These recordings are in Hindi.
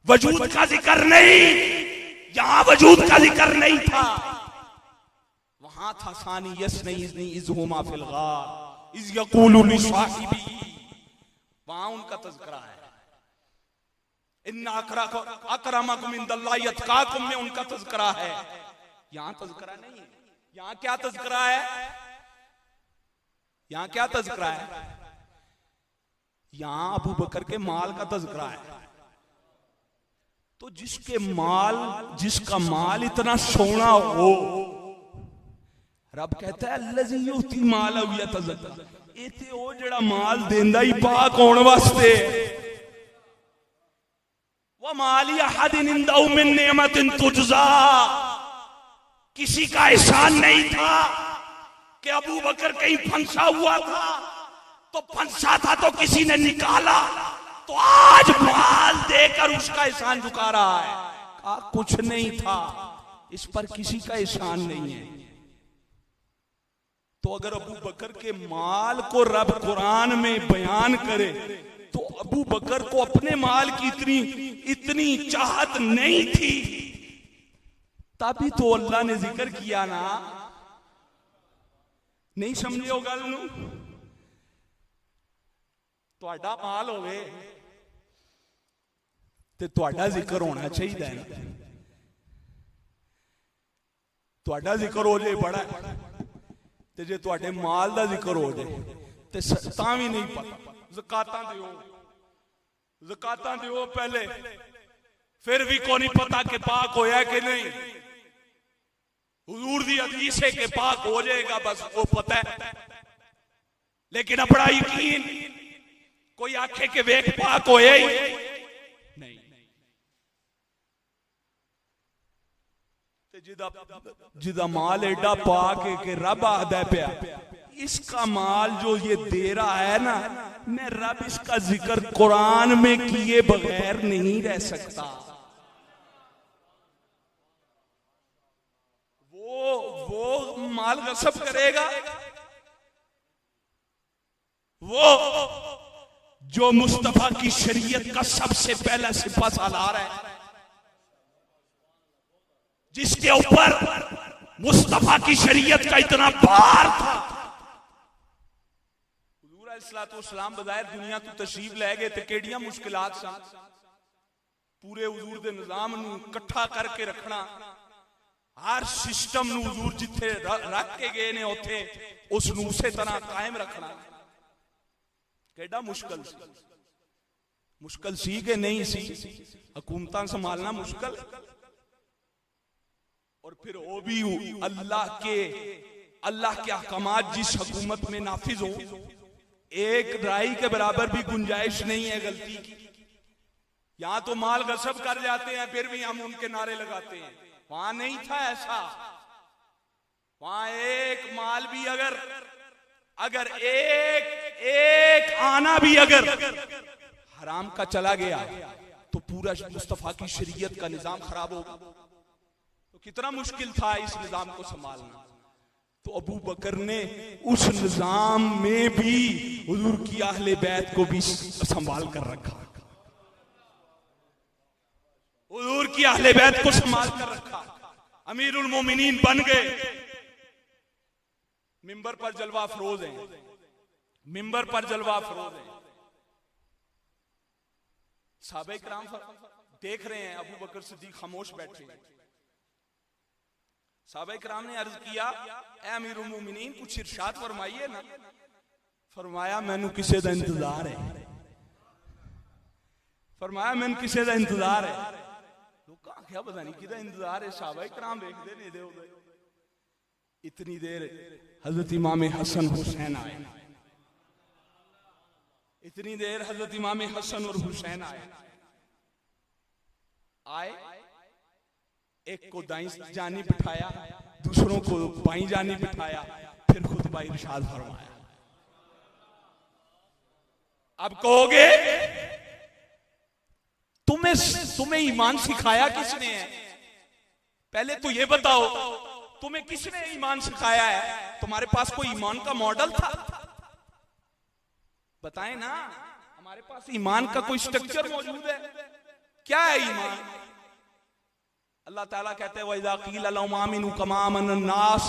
वजूद का जिक्र नहीं, यहां वजूद का जिक्र नहीं था, वहां था सानी यसनी इज़हुमा फिल गार इज़ यक़ूलु लिसाहिबी, वहां उनका तज़किरा है। इन्ना अकरमकुम इंदल्लाहि अत्काकुम में उनका तज़किरा है, यहां तज़किरा नहीं है। यहां क्या तज़किरा है? यहां क्या तज़किरा है? यहां अबू बकर के माल का तज़किरा है। तो जिसका माल इतना सोना हो, रब कहता है अल्लज़ी युती माल यतज़क्का, इते ओ जेड़ा माल देंदा ही पाक होने वास्ते। व माली अहदिन इंदहु मिन निअमतिन तुजज़ा, किसी का एहसान नहीं था कि अबू बकर कहीं फंसा हुआ था, तो फंसा था तो किसी ने निकाला, तो आज माल देकर उसका एहसान झुका रहा है। कहा कुछ नहीं था, इस पर किसी का एहसान नहीं है। तो अगर अबू बकर के माल को रब कुरान में बयान करे, तो अबू बकर को अपने माल की इतनी चाहत नहीं थी, तभी तो अल्लाह ने जिक्र किया ना। नहीं समझे गल नू? तुहाडा माल होवे ते तुहाडा जिक्र होना चाहिए ना। तुहाडा जिक्र हो जाए बड़ा, ते जे तुहाडे माल दा जिक्र हो जाए ते तां भी नहीं पता। ज़कातां दियो पहले, फिर भी को नहीं पता कि पाक होया कि नहीं। हुजूर दी हदीस है कि पाक हो जाएगा, बस वो पता है। लेकिन अपना यकीन कोई आखे कि वेख पाक होया ही नहीं। जिदा माल एडा पाक है कि रब आदा पिया, इसका माल जो ये दे रहा है ना, मैं रब इसका जिक्र कुरान में किए बगैर नहीं रह सकता। वो माल गसब करेगा, वो जो मुस्तफा की शरीयत का सबसे पहला सिपा सालार है, जिसके ऊपर मुस्तफा की शरीयत का इतना भार था। हुजूर अलैहिस्सलाम बज़ाहिर दुनिया तो तशरीफ लै गए थे, केड़ियां मुश्किलात सन। पूरे हुजूर दे निजाम नू इकट्ठा करके रखना, हर सिस्टम नू हुजूर जिथे रख के गए ने उथे उस नू उसे तरह कायम रखना केड़ा मुश्किल सी। मुश्किल सी कि नहीं सी? हुकूमतां संभालना मुश्किल, और फिर वो भी अल्लाह के अहकामात जिस हुकूमत में नाफिज हो, एक राई के बराबर भी गुंजाइश नहीं है गलती की। यहां तो माल गसब कर जाते हैं, फिर भी हम उनके नारे लगाते हैं। वहां नहीं था ऐसा। वहां एक माल भी अगर एक आना भी अगर हराम का चला गया, तो पूरा मुस्तफा की शरीयत का निजाम खराब होगा। तो कितना मुश्किल था इस निजाम को संभालना। तो अबू बकर ने उस निजाम में भी हुजूर की अहले बैत को भी संभाल कर रखा, हुजूर की अहले बैत को संभाल कर रखा। अमीरुल मोमिनीन बन गए, मिंबर पर जलवा फरोज हैं, मिंबर पर जलवा फरोज हैं। साहबे किराम देख रहे हैं, अबू बकर सिद्दीक खामोश बैठे हैं। साहबे किराम ने अर्ज किया, ए अमीरुल मोमिनीन कुछ इरशाद फरमाइए ना। फरमाया मैनू किसे दा इंतजार है, फरमाया मैनू किसे दा इंतजार है। लोग क्या पता नहीं किदा इंतजार है। साहबे किराम देखते नहीं दे उधर। इतनी देर हजरत इमाम हसन हुसैन आए, इतनी देर हजरत इमाम हसन और हुसैन आए। एक को दाईं जानी बिठाया, दूसरों को बाईं जानी बिठाया, फिर खुतबा इरशाद फरमाया। अब कहोगे तुम्हें ईमान सिखाया किसने है? पहले तो ये बताओ, तुम्हें किसने ईमान सिखाया है? तुम्हारे पास कोई ईमान का मॉडल था? बताएं ना, हमारे पास ईमान का कोई स्ट्रक्चर मौजूद है? क्या है ईमान? अल्लाह ताला कहते हैं वइज़ा क़ील लहुम आमिनू कमा आमनन नास,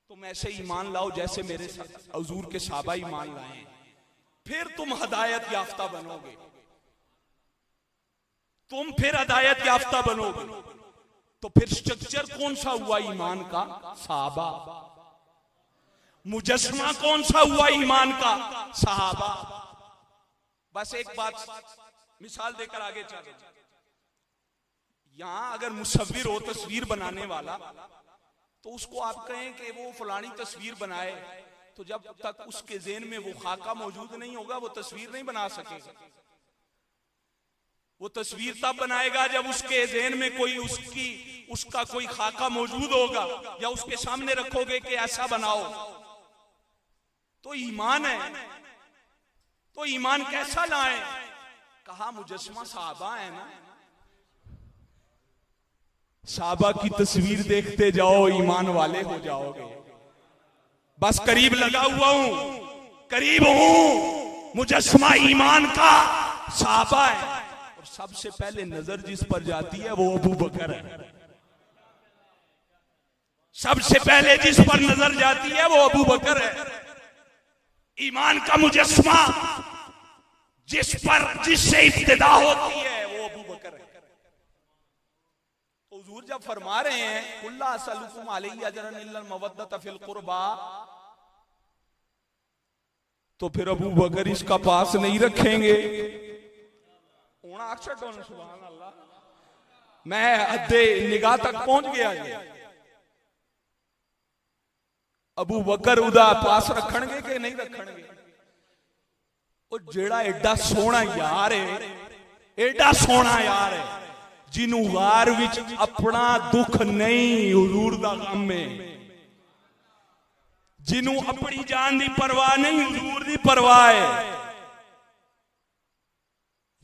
तुम ऐसे ईमान लाओ जैसे मेरे हुजूर के सहाबा ईमान लाए, फिर तुम हदायत याफ्ता बनोगे, तुम फिर हदायत याफ्ता बनोगे। तो फिर स्ट्रक्चर कौन सा हुआ ईमान का? सहाबा। मुजस्समा कौन सा हुआ ईमान का? सहाबा। बस एक बात मिसाल देकर आगे चलो। यहां अगर मुसव्विर हो, तस्वीर बनाने वाला, तो उसको आप कहें कि वो फलानी तस्वीर बनाए, तो जब तक उसके ज़हन में वो खाका मौजूद नहीं होगा वो तस्वीर नहीं बना सकेगा। वो तस्वीर तब बनाएगा जब उसके ज़हन में कोई उसका कोई खाका मौजूद होगा, या उसके सामने रखोगे कि ऐसा बनाओ। तो ईमान है, तो ईमान कैसा लाएं? कहा मुजस्समा सहाबा है ना, सहाबा की तस्वीर देखते जाओ, ईमान वाले हो जाओगे। बस करीब लगा हुआ हूं, करीब हूं, मुजस्समा ईमान का सहाबा है। और सबसे पहले नजर जिस पर जाती है वो अबू बकर है। सबसे पहले जिस पर नजर जाती है वो अबू बकर है। ईमान का मुजस्समा जिससे इब्तिदा होती है वो अबू बकर है। तो हुजूर जब फरमा रहे हैं कुल्ला असलुकुम अलैहि अजरन इल्लल मवद्दत फिल कुर्बा, तो फिर अबू बकर इसका पास नहीं रखेंगे। सुभान अल्लाह, मैं अद्दे निगाह तक पहुंच गया। अबू बकर उदा पास रखणगे कि नहीं रखणगे? ਉਹ ਜਿਹੜਾ ਐਡਾ ਸੋਹਣਾ ਯਾਰ ਹੈ, ਐਡਾ ਸੋਹਣਾ ਯਾਰ ਹੈ, ਜਿਹਨੂੰ ਗਾਰ ਵਿੱਚ ਆਪਣਾ ਦੁੱਖ ਨਹੀਂ हुजूर ਦਾ ਗਮ ਹੈ, ਜਿਹਨੂੰ ਆਪਣੀ ਜਾਨ ਦੀ परवाह नहीं हुजूर ਦੀ परवाह है।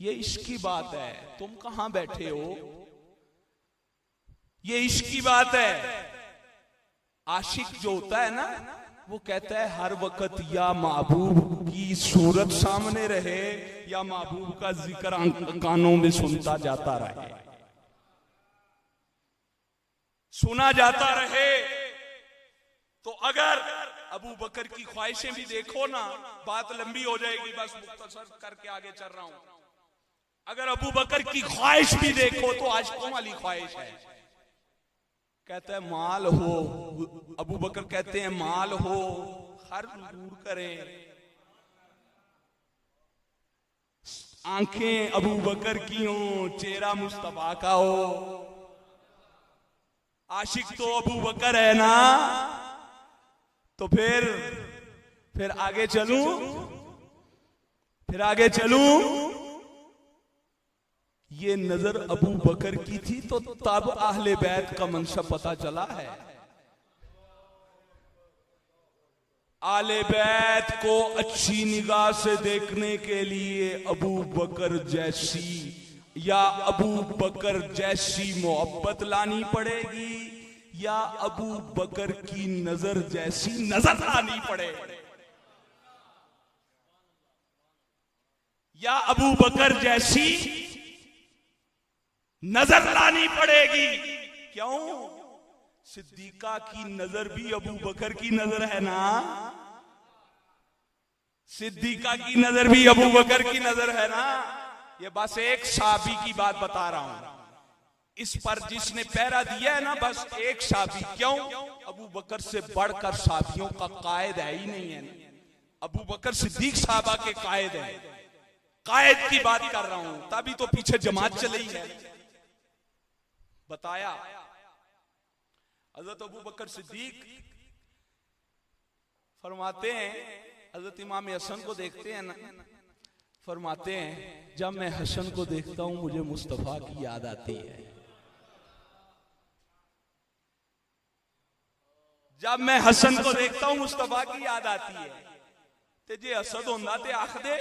ये इश्क की बात है। तुम कहां बैठे हो? ये इश्क की बात है। आशिक जो होता है ना, वो कहता है हर वक्त या महबूब की सूरत सामने रहे या महबूब का जिक्र कानों में सुनता जाता रहे, सुना जाता रहे। तो अगर अबू बकर की ख्वाहिशें भी देखो ना, बात लंबी हो जाएगी, बस मुख्तसर करके आगे चल रहा हूं। अगर अबू बकर की ख्वाहिश भी देखो तो आशिकों वाली ख्वाहिश है। कहता है माल हो, अबू बकर कहते हैं माल हो, खर्च दूर करें। आंखें अबू बकर की हो, चेहरा मुस्तफा का हो। आशिक तो अबू बकर है ना। तो फिर आगे चलूं, फिर आगे चलूं। ये नजर अबू बकर की थी, तो तब अहले बैत का मनसब पता चला है। आले बैत को अच्छी निगाह से देखने के लिए अबू बकर जैसी या अबू बकर जैसी मोहब्बत लानी पड़ेगी, या अबू बकर की नजर जैसी नजर लानी पड़ेगी, या अबू बकर जैसी नजर लानी पड़ेगी। क्यों? सिद्दीका की नजर भी अबू बकर की नजर है ना। सिद्दीका की नजर भी अबू बकर की नजर है ना। ये बस एक साहबी की बात बता रहा हूं, इस पर जिसने पहरा दिया है ना, बस एक साहबी। क्यों? अबू बकर से बढ़कर साहबियों का कायद है ही नहीं है ना। अबू बकर सिद्दीक साहबा के कायद है। कायद की बात कर रहा हूं, तभी तो पीछे जमात चली है। बताया हजरत अबू बकर सिद्दीक फरमाते हैं, हजरत इमाम हसन को देखते हैं ना, फरमाते हैं जब मैं हसन को देखता हूं मुझे मुस्तफा की याद आती है। जब मैं हसन को देखता हूं मुस्तफा की याद आती है। ते जे हसद होंदा ते आख दे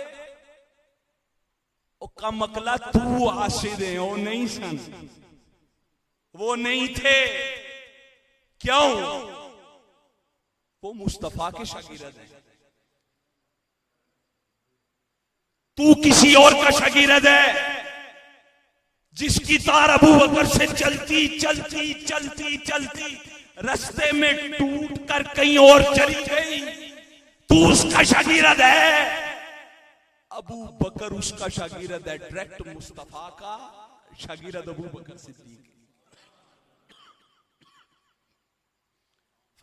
ओ कमकला तू आशिद है। ओ नहीं सन, वो नहीं थे। क्यों? वो मुस्तफा के शागिर्द हैं। तू किसी और का शागिर्द है जिसकी तार अबू बकर से चलती चलती चलती चलती रास्ते में टूट कर कहीं और चली गई। तू उसका शागिर्द है, अबू बकर उसका शागिर्द है, डायरेक्ट मुस्तफा का शागिर्द अबू बकर सिद्दीक।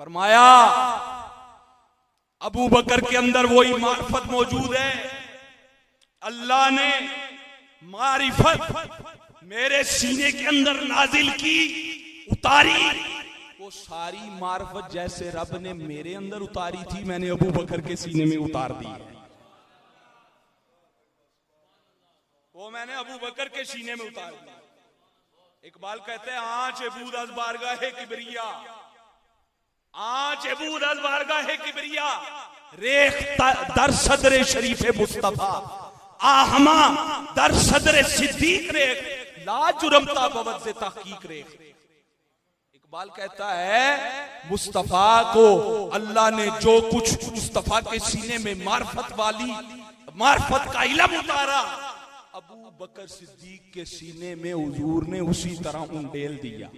फरमाया अबू बकर के अंदर वही मारिफत मौजूद है। अल्लाह ने मारिफत मेरे सीने के अंदर नाजिल की, उतारी। वो सारी मारिफत जैसे रब ने मेरे अंदर उतारी थी, मैंने अबू बकर के सीने में उतार दी है। वो मैंने अबू बकर के सीने में उतार दी। इकबाल कहते हैं आंच बूद अज बारगाहे किबरिया, आंच बूद अज बारगाहे किबरिया, रेख दर सदरे शरीफे मुस्तफा, आहमा दर सदरे सिद्दीक रेख, ला जुरमता बवत से तहकीक रेख। इकबाल कहता है मुस्तफा को अल्लाह ने जो कुछ मुस्तफा के सीने में मार्फत वाली मार्फत का इल्म उतारा, अबू बकर सिद्दीक के सीने में हुजूर ने उसी तरह उंडेल दिया।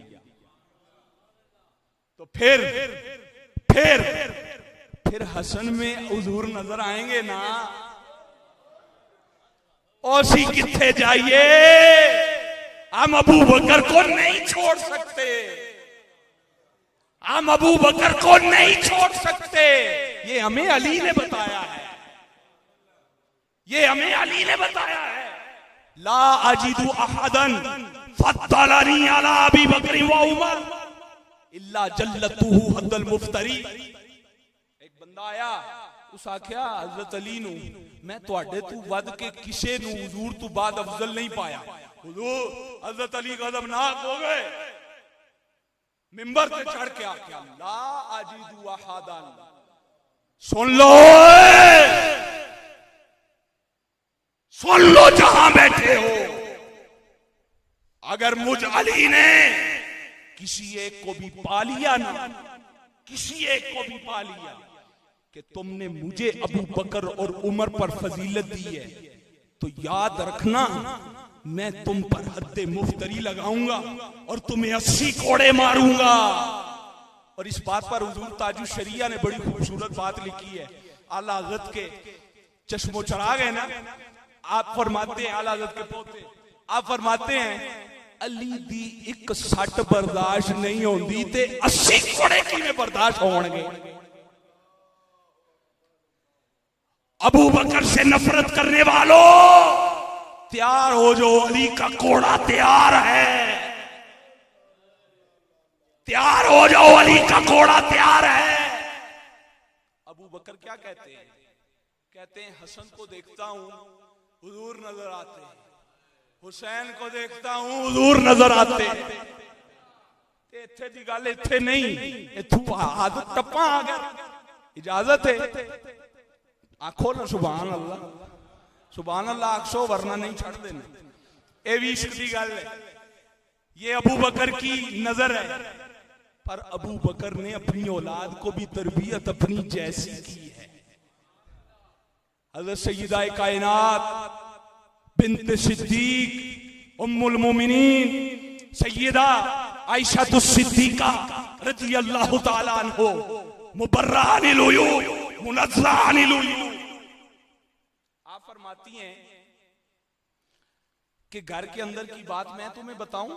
तो फिर हसन में हुजूर नजर आएंगे ना। ओसी किथे जाइए, हम अबू बकर को नहीं छोड़ सकते, हम अबू बकर को नहीं छोड़ सकते। ये हमें अली ने बताया है, ये हमें अली ने बताया है। ला अजीदु अहदन फद्दलनी अला अबी बकर व उमर इल्ला जल्लतुहु हद्दल मुफ्तरी। एक बंदा आया, उस आख्या हजरत अली नू मैं तुहाडे तू वध के किसे नू हुजूर तू बाद अफजल नहीं पाया। हुजूर हजरत अली गजबनाक हो गए, मिंबर पे चढ़ के आख्या ला अजीदु अहदन, सुन लो, सुन लो जहां बैठे हो, अगर मुझ अली ने किसी एक को भी पा लिया ना, किसी एक को भी पा लिया कि तुमने मुझे अबू बकर और उमर पर फजीलत दी है, तो याद रखना मैं तुम पर हद्दे मुफ्तरी लगाऊंगा और तुम्हें 80 कोड़े मारूंगा। और इस बात पर हुजूर ताजु शरिया ने बड़ी खूबसूरत बात लिखी है। आला हज़रत के चश्मो चढ़ा गए ना, आप फरमाते हैं, आला हज़रत के पोते आप फरमाते हैं अली दी एक सट बर्दाश्त नहीं होती ते 80 कोड़े किवें बर्दाश्त होणगे। अबू बकर से नफरत करने वालों तैयार हो जो, अली का कोड़ा तैयार है, तैयार हो जाओ, अली का कोड़ा तैयार है। अबू बकर क्या कहते हैं? कहते हैं हसन को देखता हूं हुजूर नजर आते हैं, हुसैन को देखता हूं हुजूर नजर आते। इत्थे दी गल इत्थे नहीं, इत्थों आदत टप्पा आ गया, इजाजत है। आखो ना सुभान अल्लाह, सुभान अल्लाह आखो, वरना नहीं छड़ देना। ये भी इश्क दी गल है। ये अबू बकर की नजर है, पर अबू बकर ने अपनी औलाद को भी तरबियत अपनी जैसी की है। हज़रत सय्यदा कायनात बिन्त सिद्दीक उम्मुल मोमिनीन सय्यदा आयशा सिद्दीका रज़ियल्लाहु ताला अन्हो मुबर्रा अनिल उयूब मुनज़्ज़ा अनिल उयूब। आप फरमाती हैं कि घर के अंदर की बात मैं तुम्हें बताऊं,